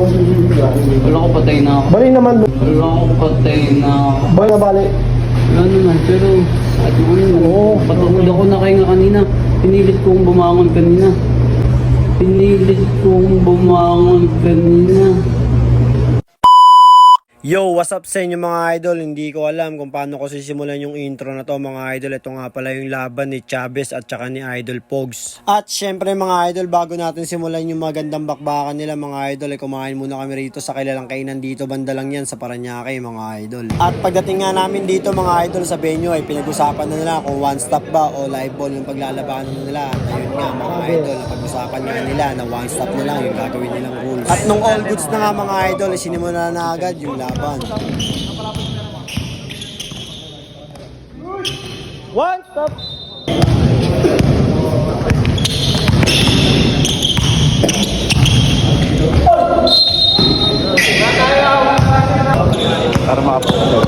Wala ko patay na ako. Bali naman. Wala ko patay na ako. Bali na bali. Wala naman, pero at yung ano, patungkol ako na kayo nga kanina. Pinilit kong bumangon kanina. Yo, what's up sa inyo mga idol? Hindi ko alam kung paano ko sisimulan yung intro na to mga idol. Ito nga pala yung laban ni Chavez at saka ni Idol Pogs. At syempre mga idol, bago natin simulan yung magandang bakbakan nila mga idol, kumain muna kami rito sa kilalang kainan dito. Banda lang yan sa Paranaque mga idol. At pagdating nga namin dito mga idol sa venue ay pinag-usapan na nila kung one stop ba o live ball yung paglalabanan nila. Ayun nga mga idol, pag-usapan nga nila na one stop na lang yung gagawin nilang rules. At nung all goods na nga mga idol, sinimula na agad yung laban. One stop. Para makapunta.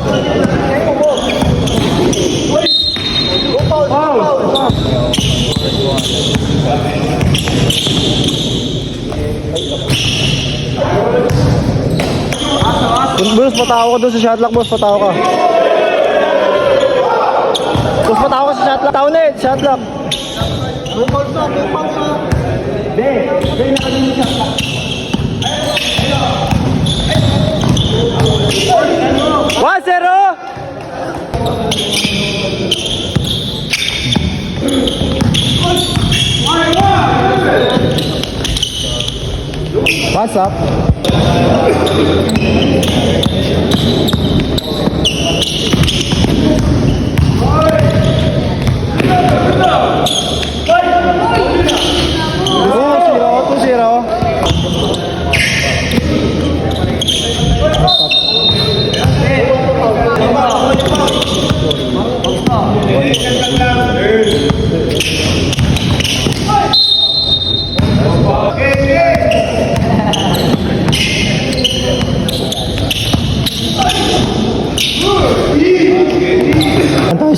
Boss, patawa ka doon sa shot lock, boss, patawa ka. Boss, patawa ka sa shot lock. Tawa na eh, shot lock. One, zero. What's up?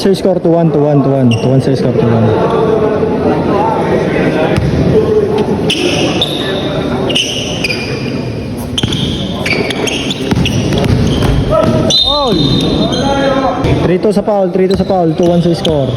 Sir score to 1 to 1 to 1 to 1 sir score to 1. Foul. 3-2 sa foul, 3-2 sa foul, 2-1 sa score.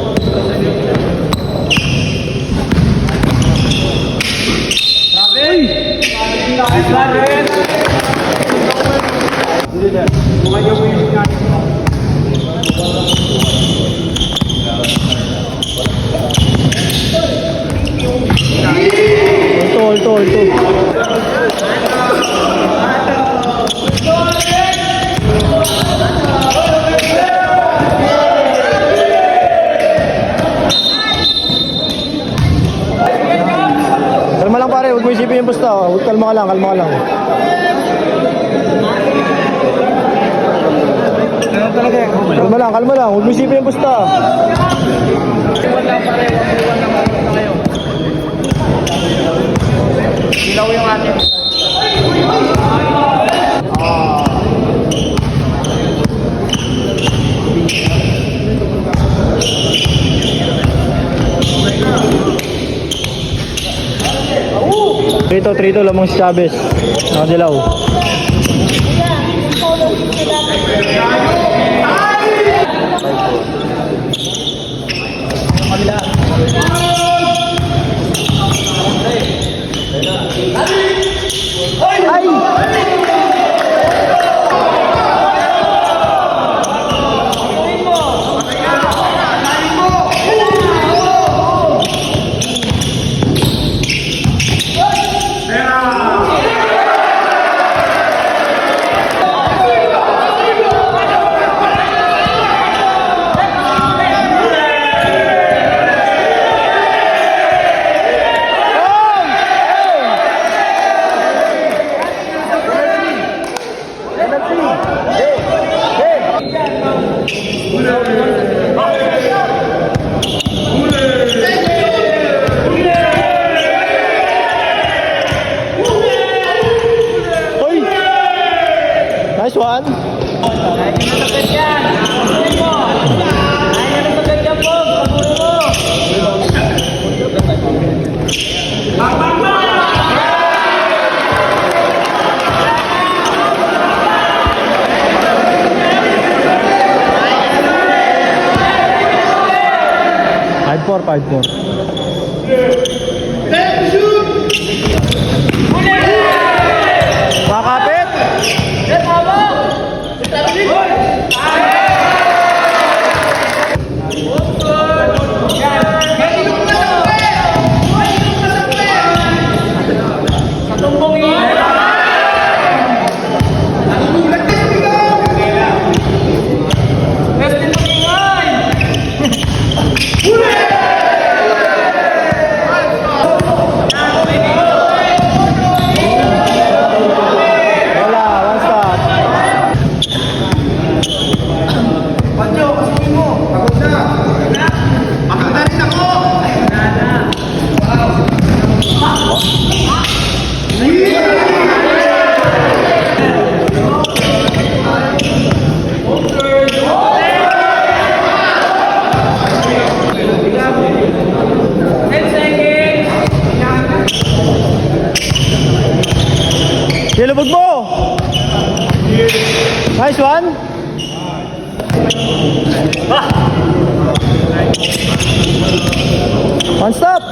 Ito. Kalma lang pare, huwag mo isipin yung basta. Kalma ka lang. Kalma lang, huwag mo isipin yung basta. Ilaw yung atin. Trito lamang si Chavez. Nakadilaw. Nice one. Makapit. Wala, one stop. Nilubog mo! Nice one! One stop!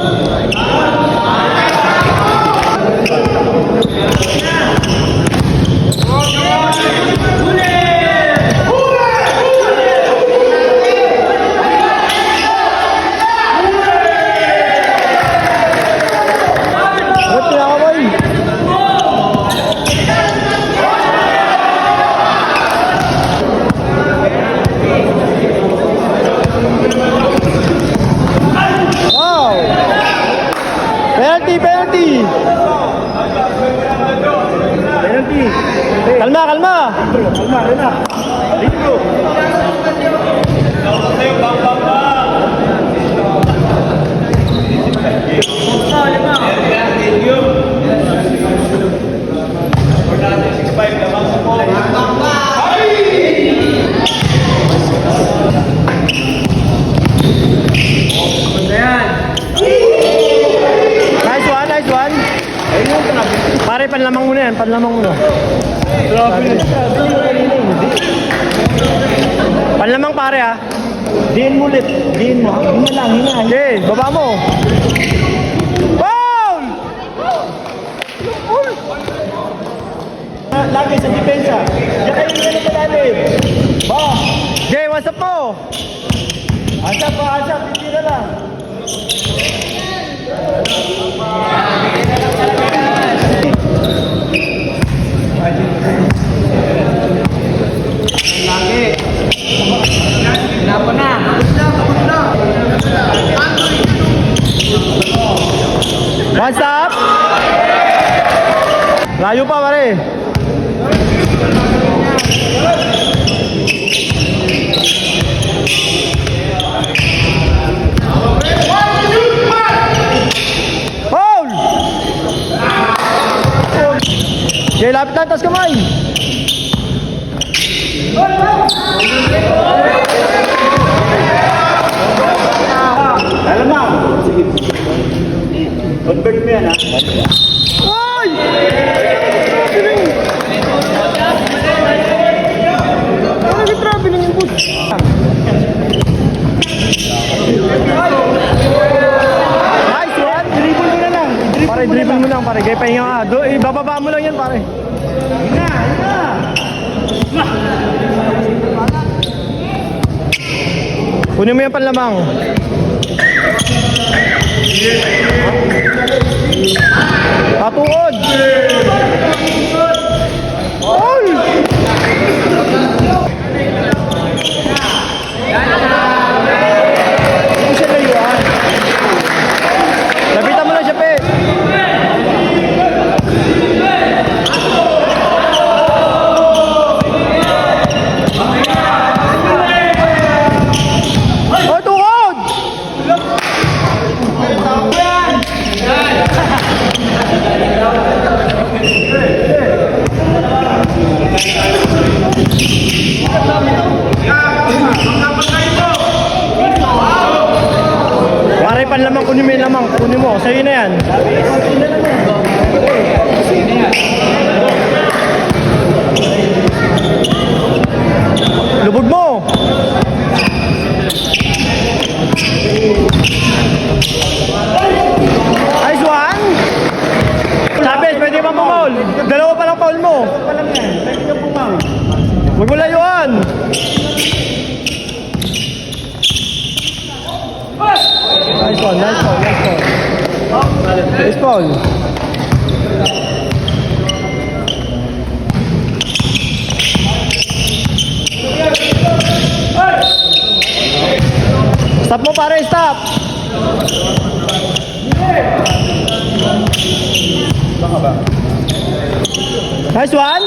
Ba't pinakaboy? Wow! Penalty, penalty! Penalty! Kalma, kalma! Kalma, kalma! Dito! Nice one, nice one. Pare, panlamang muna yan, panlamang muna. Panlamang pare ah. Diin mo ulit, diin mo. Hina lang, hina. Okay, baba mo. Foul! Lagi sa depensa. Diyan kayo nila na palalim. Ba! Jay, what's up mo? Asap pa, asap, hindi na lang. One stop. Layo pa pare. Foul! Jay, lapit lang, tas kamay. Alam mo. Sige. Convert mo yan, ha? Ay! Ano nag-traveling yung boot? Nice one! Dribble mo na lang. Pare, dribble mo lang, pare. Kaya pahinga ka. Ibababa mo lang yan, pare. Hina! Hina! Kunin mo yan panlamang. Patuod! Ay! Hindi siya layuan. Lapitan mo lang siya, pe. Oh, tukod! Pare, panlamang, kunin mo yung lamang. Kunin mo, sa'yo na yan. Lubog mo! Dalawa pa lang foul mo. Dalawa pa lang yan. Pwede ka pumang. Huwag mo layuan. Nice one, nice one, nice one. Nice foul. Stop mo pare, stop. Nice one.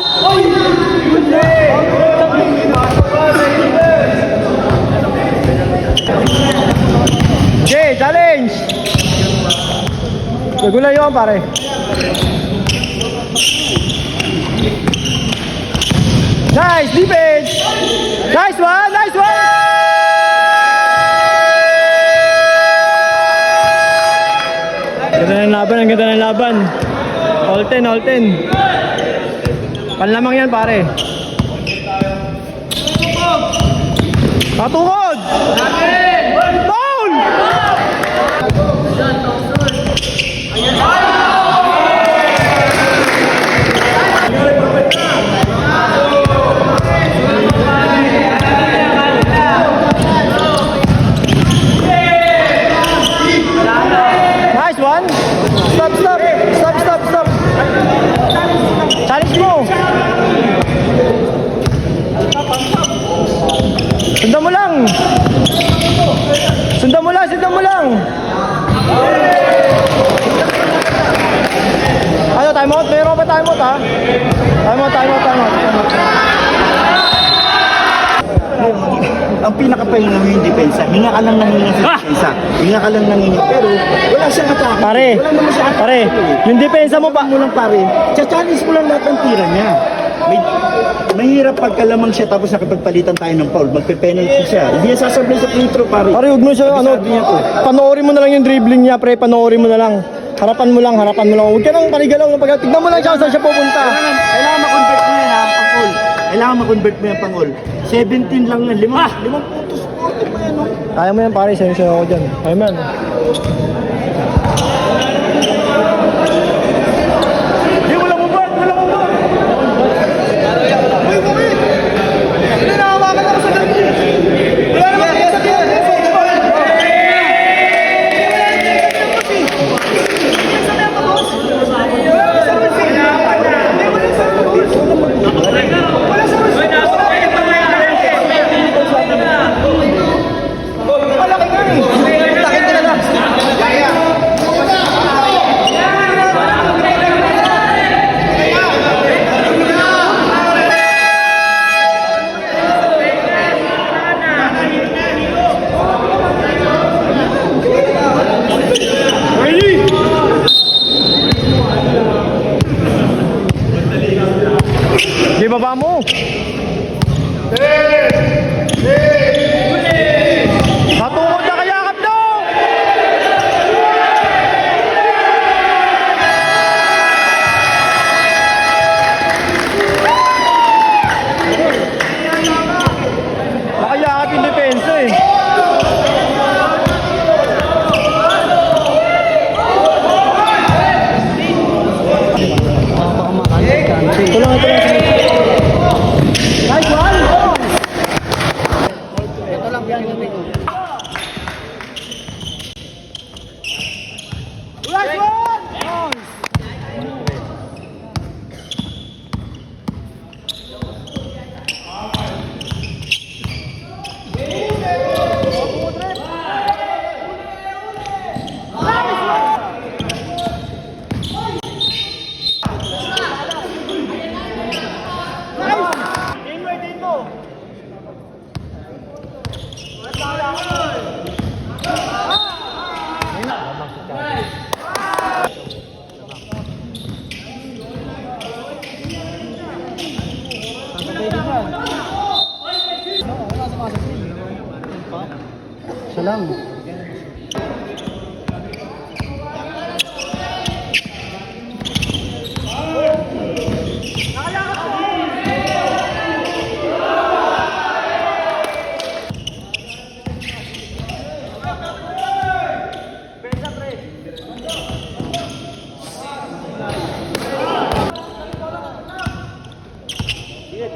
Okay, challenge. Nagulay yun pare. Nice defense. Nice one, nice one. Ganda ng laban, ang ganda ng laban. All 10, all 10. Panlamang yan pare. Patukod! Foul! Nice one. Stop, stop. Stop, stop, stop. Challenge mo. Sundan mo lang. Sundan mo lang, sundan mo lang. Ano, time out? Mayroon ba time out ha? Time out, time out, time out. Ang pinakapahinga mo yung depensa. Hinga ka lang nangingi sa depensa. Hinga ka lang nangingi. Pero wala siyang atake. Pare, Wala naman siyang atake. pare, yung depensa mo pa. mo lang pare. Challenge mo lang lahat ng tira niya. Mahirap pagkalamang siya tapos nakapagpalitan tayo ng foul. Magpe-penalty siya. Hindi niya sasablay sa free throw pare. Pare, huwag mo siya, ano, Sabi niya to. panoorin mo na lang yung dribbling niya, pre, panoorin mo na lang. Harapan mo lang, harapan mo lang. Huwag ka nang panigalaw ng pag... Tignan mo lang siya kung saan siya pupunta. Kailangan ma-convert mo yan ha, pang-all. Kailangan ma-convert mo yan pang-all. 17 lang yan. Limang puntos. Sporting mo yan, no? Kaya mo yan, pare, sensyon ako dyan. Kaya mo yan. Hindi, wala mo ba? Wala mo ba? Uy, gawin! Hindi, nakawakan ako sa dati. Wala naman kayo sa dati. Di baba mo. Matungod na kayakap daw. Nakayakap yung depensa eh. Ito lang, ito lang. Nice one! Ito lang yan yung ito. Nice one! Siya lang.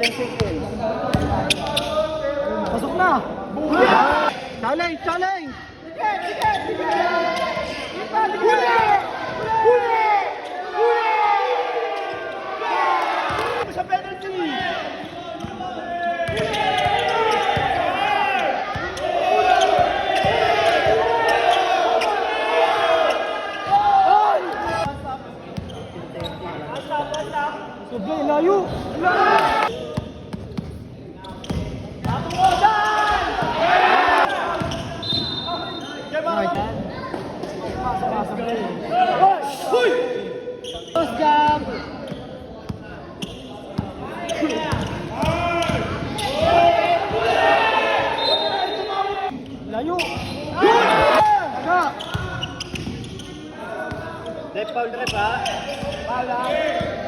Pasok na! Challenge! Challenge! Sa penalty! Sobrang layo! Layo! Left foul rep ha? Pala!